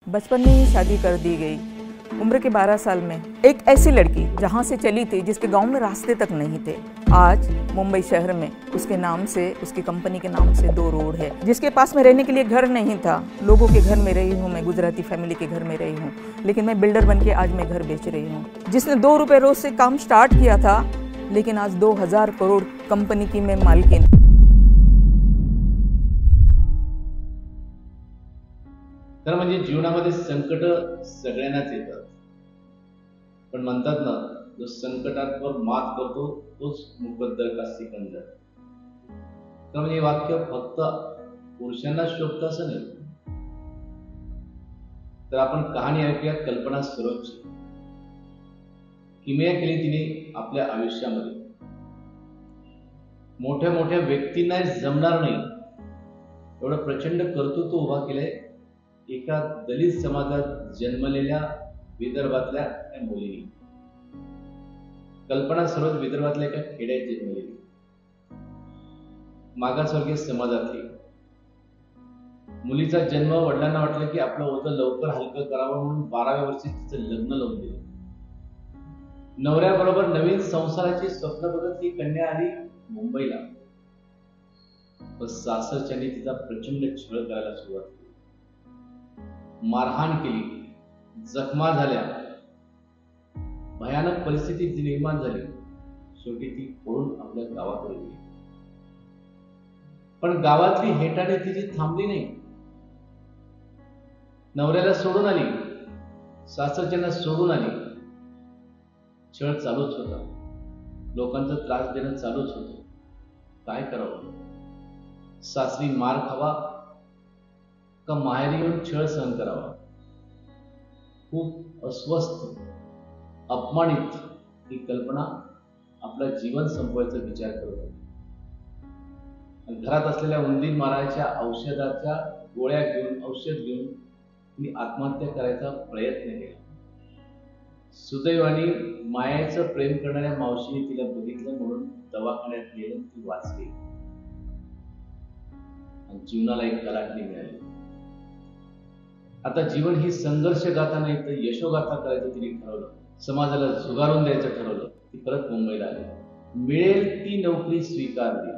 बचपन में ही शादी कर दी गई। उम्र के 12 साल में एक ऐसी लड़की जहाँ से चली थी जिसके गांव में रास्ते तक नहीं थे। आज मुंबई शहर में उसके नाम से, उसकी कंपनी के नाम से 2 रोड है। जिसके पास में रहने के लिए घर नहीं था, लोगों के घर में रही हूँ, मैं गुजराती फैमिली के घर में रही हूँ, लेकिन मैं बिल्डर बन के आज मैं घर बेच रही हूँ। जिसने 2 रुपये रोज से काम स्टार्ट किया था, लेकिन आज 2000 करोड़ कंपनी की मैं मालकिन। तर म्हणजे जीवनामध्ये संकट सगळ्यांनाच येतात, पण म्हणतात ना, जो संकटावर मात करतो तोच मुकद्दर का सिकंदर। तर म्हणजे वाक्य फक्त पुरुषांना शोभतं असं नाही। तर आपण कहाणी ऐकूया कल्पना सरोजची। किमया केली तिने आपल्या आयुष्यामध्ये। मोठ्या मोठ्या व्यक्तींना जमणार नाही एवढं प्रचंड कर्तृत्व उभा केलंय एका दलित समाजात जन्मलेल्या विदर्भातल्या त्या मुलीने। कल्पना सरोज विदर्भातल्या एका खेड्यात जन्मलेली, मागासवर्गीय समाजातली। मुलीचा जन्म वडिलांना वाटलं की आपलं ओझं लवकर हलकं करावं म्हणून 12व्या वर्षी तिचं लग्न लावून दिलं। नवऱ्याबरोबर नवीन संसाराची स्वप्न बघत ही कन्या आली मुंबईला, पण सासरच्याने तिचा प्रचंड छळ करायला सुरुवात केली, मारहाण केली, जखमा झाल्या, भयानक परिस्थिती निर्माण झाली। शेवटी ती पळून आपल्या गावाकडे गेली, पण गावातली हेटाडी तिची थांबली नाही। नवऱ्याला सोडून आली, सासरच्यांना सोडून आली। छळ चालूच होता, लोकांचा त्रास देणं चालूच होतं। काय करावं? सासरी मार खावा का माहेरी येऊन छळ सहन करावा? खूप अस्वस्थ, अपमानित ही कल्पना आपलं जीवन संपवायचा विचार करत होती। घरात असलेल्या उंदीर मारायच्या औषध घेऊन तिने आत्महत्या करायचा प्रयत्न केला। सुदैवाने मायाचं प्रेम करणाऱ्या मावशीने तिला बघितलं म्हणून दवाखान्यात नेलं, ती वाचली आणि जीवनाला एक कलाटणी मिळाली। आता जीवन ही संघर्ष गाथा नाही तर यशोगाथा करायचं तिने ठरवलं। समाजाला झुगारून द्यायचं ठरवलं। ती परत मुंबईला आली, मिळेल ती नोकरी स्वीकारली।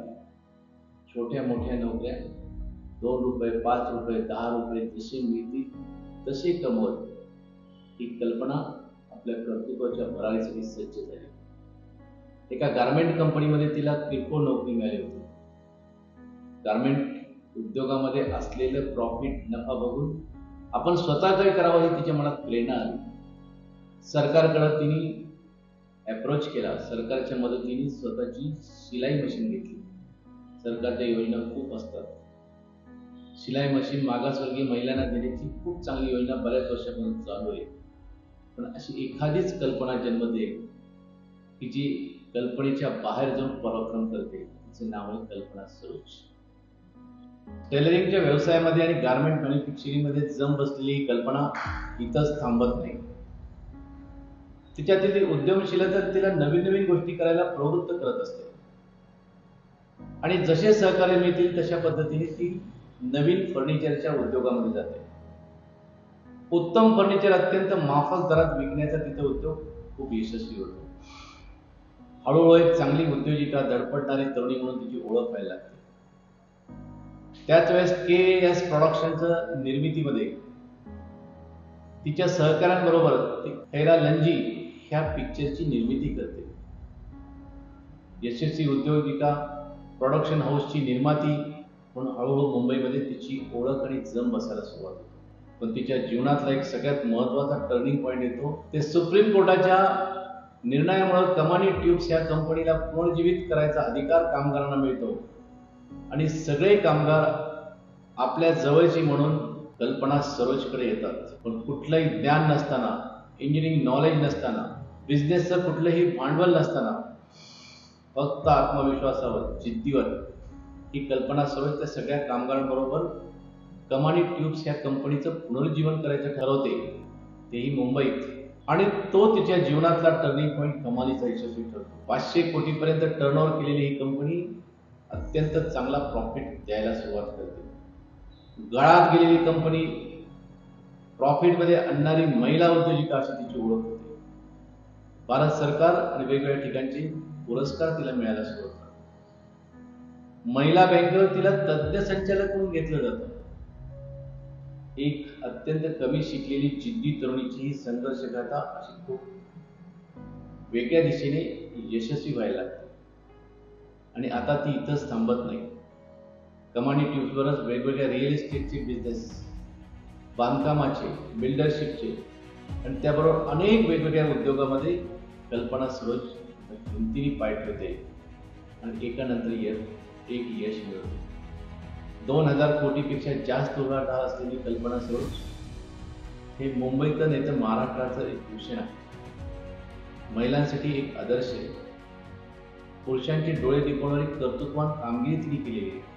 छोट्या मोठ्या नोकऱ्या, 2 रुपये, 5 रुपये, 10 रुपये जसे मिळतील तसे कमवत ही कल्पना आपल्या कर्तृत्वाच्या भरारीसाठी सज्ज झाली। एका गारमेंट कंपनीमध्ये तिला किरकोळ नोकरी मिळाली होती। गारमेंट उद्योगामध्ये असलेलं प्रॉफिट, नफा बघून आपण स्वतः काय करावं ही तिच्या मनात प्रेरणा आली। सरकारकडे तिने अप्रोच केला, सरकारच्या मदतीने स्वतःची शिलाई मशीन घेतली। सरकारच्या योजना खूप असतात, शिलाई मशीन मागासवर्गीय महिलांना देण्याची खूप चांगली योजना बऱ्याच वर्षापासून चालू आहे। पण अशी एखादीच कल्पना जन्मते की जी कल्पनेच्या बाहेर जाऊन पराक्रम करते, तिचे नाव आहे कल्पना सरोज। टेलरिंगच्या व्यवसायामध्ये आणि गारमेंट मॅन्युफॅक्चरिंगमध्ये जम बसलेली ही कल्पना इथंच थांबत नाही। तिच्यातील उद्यमशीलता तिला नवीन नवीन गोष्टी करायला प्रवृत्त करत असते आणि जसे सहकार्य मिळतील तशा पद्धतीने ती नवीन फर्निचरच्या उद्योगामध्ये जाते। उत्तम फर्निचर अत्यंत माफक दरात विकण्याचा तिचा उद्योग खूप यशस्वी होतो। हळूहळू एक चांगली उद्योजिका, धडपडणारी तरुणी म्हणून तिची ओळख व्हायला लागते। त्याच वेळेस KS प्रोडक्शनच्या निर्मितीमध्ये तिच्या सहकाऱ्यांबरोबर ती खैरा लंजी ह्या पिक्चरची निर्मिती करते। यशस्वी उद्योजिका, प्रोडक्शन हाऊसची निर्माती म्हणून हळूहळू मुंबईमध्ये तिची ओळख आणि जम बसायला सुरुवात होते। पण तिच्या जीवनातला एक सगळ्यात महत्त्वाचा टर्निंग पॉइंट येतो, ते सुप्रीम कोर्टाच्या निर्णयामुळे कमानी ट्यूब्स या कंपनीला पुनर्जीवित करायचा अधिकार कामगारांना मिळतो आणि सगळे कामगार आपल्या जवळची म्हणून कल्पना सरोजकडे येतात। पण कुठलंही ज्ञान नसताना, इंजिनिअरिंग नॉलेज नसताना, बिझनेसचं कुठलंही भांडवल नसताना, फक्त आत्मविश्वासावर, जिद्दीवर ही कल्पना सरोज त्या सगळ्या कामगारांबरोबर कमानी ट्यूब्स ह्या कंपनीचं पुनर्जीवन करायचं ठरवते, तेही मुंबईत। आणि तो तिच्या जीवनातला टर्निंग पॉइंट कमालीचा यशस्वी ठरतो। 500 कोटीपर्यंत टर्नओव्हर केलेली ही कंपनी अत्यंत चांगला प्रॉफिट द्यायला सुरुवात करते। गळात गेलेली कंपनी प्रॉफिटमध्ये आणणारी महिला उद्योजिका अशी तिची ओळख होती. भारत सरकार आणि वेगवेगळ्या ठिकाणचे पुरस्कार तिला मिळायला सुरू होतात. महिला बँकेवर तिला तज्ज्ञ संचालक म्हणून घेतलं जातं. एक अत्यंत कमी शिकलेली जिद्दी तरुणीची ही संघर्षगाथा अशी खूप वेगळ्या दिशेने यशस्वी व्हायला लागते. आणि आता ती इथंच थांबत नाही. कम्युनिटीजवरच वेगवेगळ्या रिअल इस्टेटचे बिझनेस, बांधकामाचे, बिल्डरशिपचे आणि त्याबरोबर अनेक वेगवेगळ्या उद्योगामध्ये कल्पना सरोज हिमतीने पाय ठेवते आणि एकानंतर एक यश मिळवते. 2000 कोटीपेक्षा जास्त उलाढाल असलेली कल्पना सरोज हे मुंबईत नाही तर महाराष्ट्राचं एक भूषण आहे. महिलांसाठी एक आदर्श आहे. पुरुषांचे डोळे दिपवणारी कर्तृत्ववान कामगिरी तिने केलेली आहे.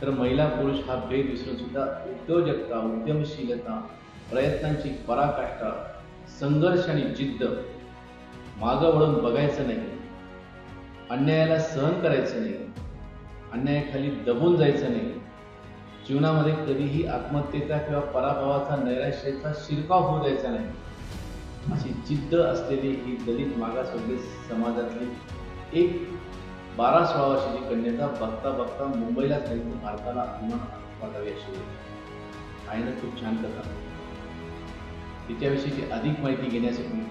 तर महिला पुरुष हा भेद विसरून सुद्धा उद्योजकता, उद्यमशीलता, प्रयत्नांची पराकाष्ठा, संघर्ष आणि जिद्द, मागं वळून बघायचं नाही, अन्यायाला सहन करायचं नाही, अन्यायाखाली दबून जायचं नाही, जीवनामध्ये कधीही आत्महत्येचा किंवा पराभवाचा, नैराश्याचा शिरकाव होऊ द्यायचा नाही, अशी जिद्द असलेली ही दलित मागासवर्गीय समाजातली एक 12-16 वर्षाची कन्या बघता बघता मुंबईलाच नाही तर भारताला अभिमान वाटावी अशी होती. आईनं खूप छान कथा. तिच्याविषयीची अधिक माहिती घेण्यासाठी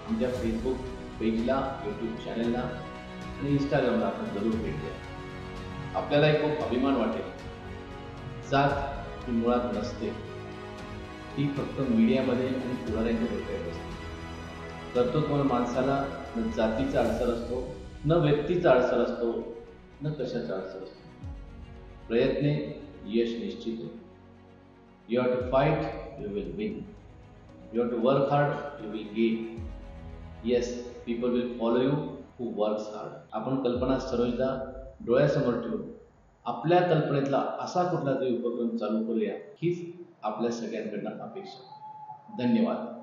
आमच्या फेसबुक पेजला, यूट्यूब चॅनलला आणि इंस्टाग्रामला आपण जरूर भेट द्या. आपल्यालाही खूप अभिमान वाटेल. जात ही मुळात नसते, ती फक्त मीडियामध्ये आणि पुढाऱ्यांच्या डोक्यात असते. कर्तृत्ववान माणसाला न जातीचा अडसर असतो, न व्यक्तीचा अडसर असतो, न कशाचा अडसर असतो. प्रयत्ने यश निश्चित आहे. You have to fight, you will win. You have to work hard, you will gain. Yes, people will follow you who works hard. आपण कल्पना सरोजला डोळ्यासमोर ठेवून आपल्या कल्पनेतला असा कुठला तरी उपक्रम चालू करूया, हीच आपल्या सगळ्यांकडनं अपेक्षा. धन्यवाद.